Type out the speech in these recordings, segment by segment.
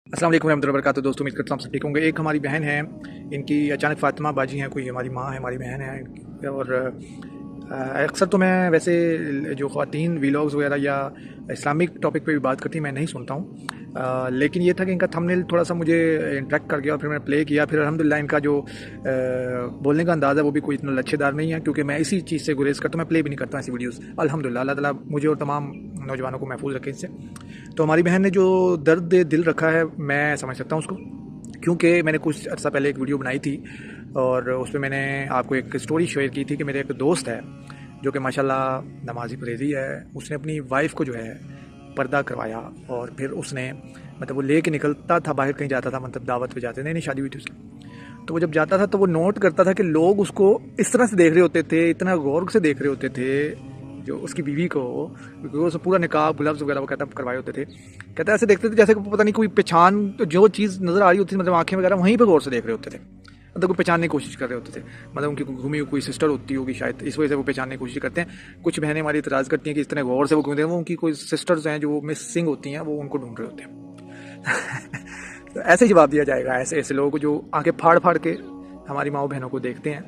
अस्सलाम वालेकुम रहमतुल्लाहि व बरकातहू। दोस्तों, उम्मीद करता हूँ सब ठीक होंगे। एक हमारी बहन है, इनकी अचानक फ़ातिमा बाजी हैं, कोई हमारी माँ है, हमारी बहन है। और अक्सर तो मैं वैसे जो ख़वातीन वीलॉग्स वगैरह या इस्लामिक टॉपिक पे भी बात करती मैं नहीं सुनता हूँ, लेकिन ये था कि इनका थंबनेल थोड़ा सा मुझे इंटरेक्ट कर गया और फिर मैंने प्ले किया। फिर अल्हम्दुलिल्लाह इनका जो बोलने का अंदाज़ है वो भी कोई इतना लच्छेदार नहीं है, क्योंकि मैं इसी चीज़ से गुरेज करता हूँ, मैं प्ले भी नहीं करता ऐसी वीडियोज़। अल्हम्दुलिल्लाह, अल्लाह ताला मुझे और तमाम नौजवानों को महफूज रखे इससे। तो हमारी बहन ने जो दर्द दिल रखा है, मैं समझ सकता हूँ उसको, क्योंकि मैंने कुछ अर्सा पहले एक वीडियो बनाई थी और उस पर मैंने आपको एक स्टोरी शेयर की थी कि मेरे एक दोस्त है जो कि माशाल्लाह नमाजी परहेज़ी है। उसने अपनी वाइफ को जो है पर्दा करवाया और फिर उसने मतलब वो ले के निकलता था, बाहर कहीं जाता था, मतलब दावत पे जाते, नहीं शादी हुई थी उसकी। तो वो जब जाता था तो वो नोट करता था कि लोग उसको इस तरह से देख रहे होते थे, इतना गौर से देख रहे होते थे, जो उसकी बीवी को, क्योंकि वो पूरा निकाब ग्लव्स वगैरह वो कहता करवाए होते थे। कहता ऐसे देखते थे जैसे पता नहीं कोई पहचान, तो जो चीज़ नज़र आ रही होती थी, मतलब आंखें वगैरह वहीं पर गौर से देख रहे होते थे, मतलब कोई पहचानने की कोशिश कर रहे होते थे। मतलब उनकी घूमी हुई कोई सिस्टर होती होगी शायद, इस वजह से वो पहचानने की कोशिश करते हैं। कुछ बहनें हमारी इतराज़ करती हैं कि इस तरह गौर से वो घूमते हैं, वो उनकी कोई सिस्टर्स हैं जो मिसिंग होती हैं, वो उनको ढूंढ रहे होते हैं। तो ऐसे जवाब दिया जाएगा ऐसे ऐसे लोगों को जो आंखें फाड़ फाड़ के हमारी माओ बहनों को देखते हैं,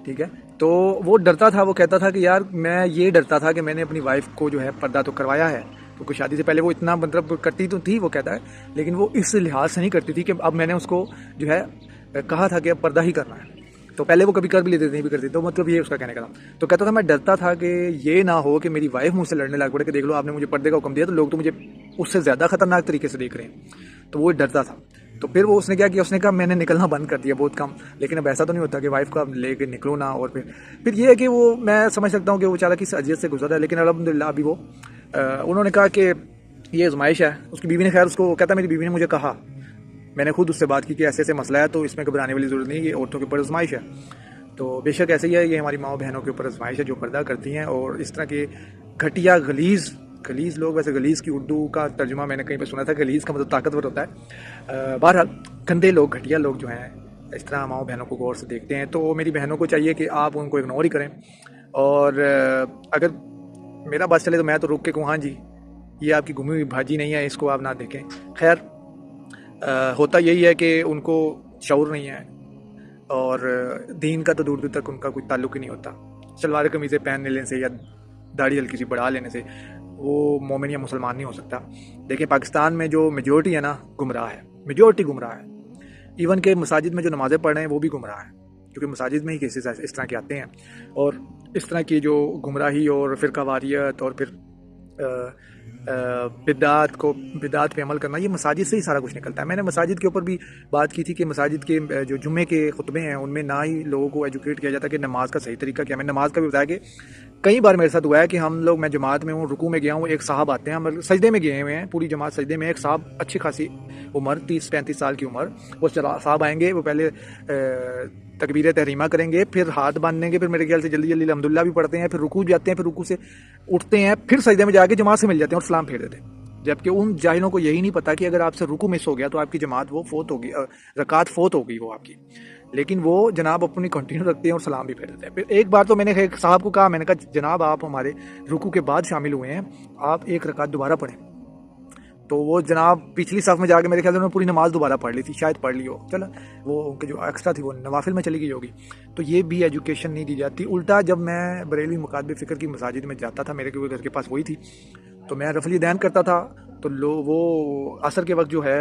ठीक है। तो वो डरता था, वो कहता था कि यार मैं ये डरता था कि मैंने अपनी वाइफ को जो है पर्दा तो करवाया है, क्योंकि शादी से पहले वो इतना मतलब करती तो थी, वो कहता है, लेकिन वो इस लिहाज से नहीं करती थी कि अब मैंने उसको जो है कहा था कि अब पर्दा ही करना है। तो पहले वो कभी कर भी लेते थे, नहीं भी करती, तो मतलब ये उसका कहने का था। तो कहता था मैं डरता था कि ये ना हो कि मेरी वाइफ मुझसे लड़ने लग पड़े कि देख लो आपने मुझे पर्दे का हुक्म दिया, तो लोग तो मुझे उससे ज़्यादा खतरनाक तरीके से देख रहे हैं। तो वो डरता था। तो फिर वो उसने क्या किया, उसने कहा मैंने निकलना बंद कर दिया बहुत कम। लेकिन अब ऐसा तो नहीं होता कि वाइफ को अब लेके निकलो ना। और फिर ये है कि वो, मैं समझ सकता हूँ कि वो बेचारा किस अजियत से गुजरा है, लेकिन अल्हम्दुलिल्लाह अभी वो उन्होंने कहा कि ये आजमाइश है। उसकी बीवी ने, खैर उसको कहता मेरी बीवी ने मुझे कहा, मैंने खुद उससे बात की कि ऐसे ऐसे मसला है, तो इसमें घबराने वाली ज़रूरत नहीं, ये औरतों के ऊपर आजमाइश है। तो बेशक ऐसे ही है, ये हमारी माओ बहनों के ऊपर आजमाइश है जो पर्दा करती हैं। और इस तरह के घटिया गलीज़ लोग, वैसे गलीज़ की उर्दू का तर्जुमा मैंने कहीं पर सुना था, गलीज़ का मतलब ताकतवर होता है। बहरहाल गंदे लोग, घटिया लोग जो हैं इस तरह माओ बहनों को गौर से देखते हैं। तो मेरी बहनों को चाहिए कि आप उनको इग्नोर ही करें। और अगर मेरा बस चले तो मैं तो रुक के कहूँ हाँ जी, ये आपकी घुमी हुई भाजी नहीं है, इसको आप ना देखें। खैर होता यही है कि उनको शऊर नहीं है और दीन का तो दूर दूर तक उनका कोई ताल्लुक ही नहीं होता। सलवार कमीज़ें पहन लेने से या दाढ़ी हल्की सी बढ़ा लेने से वो मोमिन या मुसलमान नहीं हो सकता। देखिए पाकिस्तान में जो मेजोरिटी है ना, गुमराह है, मेजोरिटी गुमराह है। इवन के मसाजिद में जो नमाज़ें पढ़ रहे हैं वो भी गुमराह है, क्योंकि मसाजिद में ही केसेस इस तरह के आते हैं। और इस तरह की जो गुमराही और फ़िरकावारियत और फिर बिदात पे अमल करना, ये मसाजिद से ही सारा कुछ निकलता है। मैंने मसाजिद के ऊपर भी बात की थी कि मसाजिद के जो जुम्मे के खुतबे हैं उनमें ना ही लोगों को एजुकेट किया जाता कि नमाज का सही तरीका क्या है। मैंने नमाज का भी बताया कि कई बार मेरे साथ हुआ है कि हम लोग, मैं जमात में हूँ, रुकू में गया हूँ, एक साहब आते हैं, हम सजदे में गए हुए हैं, पूरी जमात सजदे में, एक साहब अच्छी खासी उम्र 30-35 साल की उम्र, वो साहब आएंगे, वो पहले तकबीर तहरीमा करेंगे, फिर हाथ बांधेंगे, फिर मेरे ख्याल से जल्दी जल्दी अल्हम्दुलिल्लाह भी पढ़ते हैं, फिर रुकू जाते हैं, फिर रुकू से उठते हैं, फिर सजदे में जाके जमात से मिल जाते हैं और सलाम फेर देते हैं। जबकि उन जाहिलों को यही नहीं पता कि अगर आपसे रुकू मिस हो गया तो आपकी जमात वो फोत होगी, रकात फोत होगी वो आपकी। लेकिन वो जनाब अपनी कंटिन्यू रखते हैं और सलाम भी फेर देते हैं। फिर एक बार तो मैंने एक साहब को कहा, मैंने कहा जनाब आप हमारे रुकू के बाद शामिल हुए हैं, आप एक रकात दोबारा पढ़ें। तो वो जनाब पिछली सफ़ में जाके मेरे ख्याल से उन्होंने पूरी नमाज दोबारा पढ़ ली थी, शायद पढ़ ली हो, चलो वो उनके जो एक्स्ट्रा थी वो नवाफिल में चली गई होगी। तो ये भी एजुकेशन नहीं दी जाती। उल्टा जब मैं बरेलवी मुकातबे फ़िक्र की मसाजिद में जाता था, मेरे घर के पास वही थी, तो मैं रफली दैन करता था, तो वो असर के वक्त जो है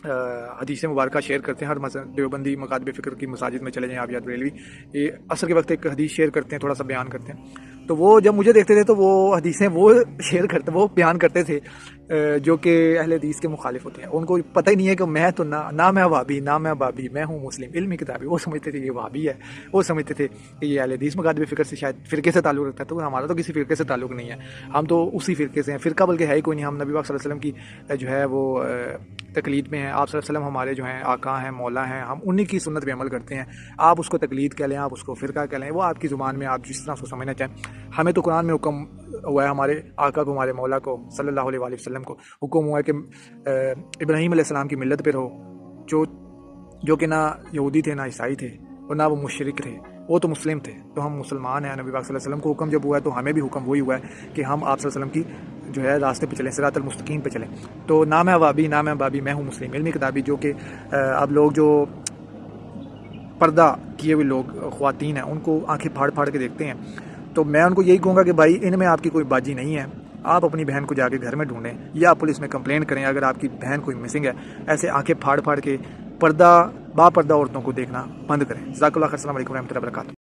हदीस मुबारक शेयर करते हैं। हर देवबंदी मुकातबे फ़िक्र की मसाजिद में चले जाएँ आप या बरेलवी, ये असर के वक्त एक हदीस शेयर करते हैं, थोड़ा सा बयान करते हैं। तो वो जब मुझे देखते थे तो वो हदीसें वो शेयर करते, वो बयान करते थे जो कि अहले हदीस के मुखालिफ होते हैं। उनको पता ही नहीं है कि मैं तो ना मैं वाबी, ना मैं बाबी, मैं हूँ मुस्लिम इल्मी किताबी। वो समझते थे ये वाबी है, वो समझते थे कि ये अहले हदीस मुकातबे फ़िक्र से शायद फ़िरके से ताल्लुक़ रखता है। तो हमारा तो किसी फ़िरके से ताल्लुक़ नहीं है, हम तो उसी फ़िरके से हैं। फ़िरका बल्कि है ही कोई नहीं, हम नबी पाक सल्लल्लाहु अलैहि वसल्लम की जो है वो तकलीद में हैं। आप सल्लल्लाहु अलैहि वसल्लम हमारे जो हैं आका हैं, मौला हैं, हम उन्हीं की सुन्नत पे अमल करते हैं। आप उसको तकलीद कह लें, आप उसको फ़िरका कह लें, वो आपकी ज़ुबान में आप जिस तरह उसको समझना चाहें। हमें तो कुरान में हुक्म हुआ है, हमारे आका को, हमारे मौला को सल्लल्लाहु अलैहि वसल्लम को हुक्म हुआ है कि इब्राहीम अलैहिस्सलाम की मिल्लत पे रहो, जो कि ना यहूदी थे ना ईसाई थे और ना वो मुशरिक थे, वो तो मुस्लिम थे। तो हम मुसलमान हैं। नबी पाक सल्लल्लाहु अलैहि वसल्लम को हुक्म जब हुआ है तो हमें भी हुक्म वही हुआ है कि हम आप सल्लल्लाहु अलैहि वसल्लम की جو ہے راستے پہ چلیں، صراط المستقیم پہ چلیں. تو نہ میں وابی نہ میں بابی، میں ہوں مسلم علمی کتابی، جو کہ اب لوگ جو پردہ کیے ہوئے لوگ خواتین ہیں ان کو آنکھیں پھاڑ پھاڑ کے دیکھتے ہیں. تو میں ان کو یہی کہوں گا کہ بھائی ان میں آپ کی کوئی باجی نہیں ہے، آپ اپنی بہن کو جا کے گھر میں ڈھونڈیں یا پولیس میں کمپلین کریں اگر آپ کی بہن کوئی مسنگ ہے. ایسے آنکھیں پھاڑ پھاڑ کے با پردہ عورتوں کو دیکھنا بند کریں. جزاک اللہ خیر. السلام علیکم ورحمۃ اللہ وبرکاتہ.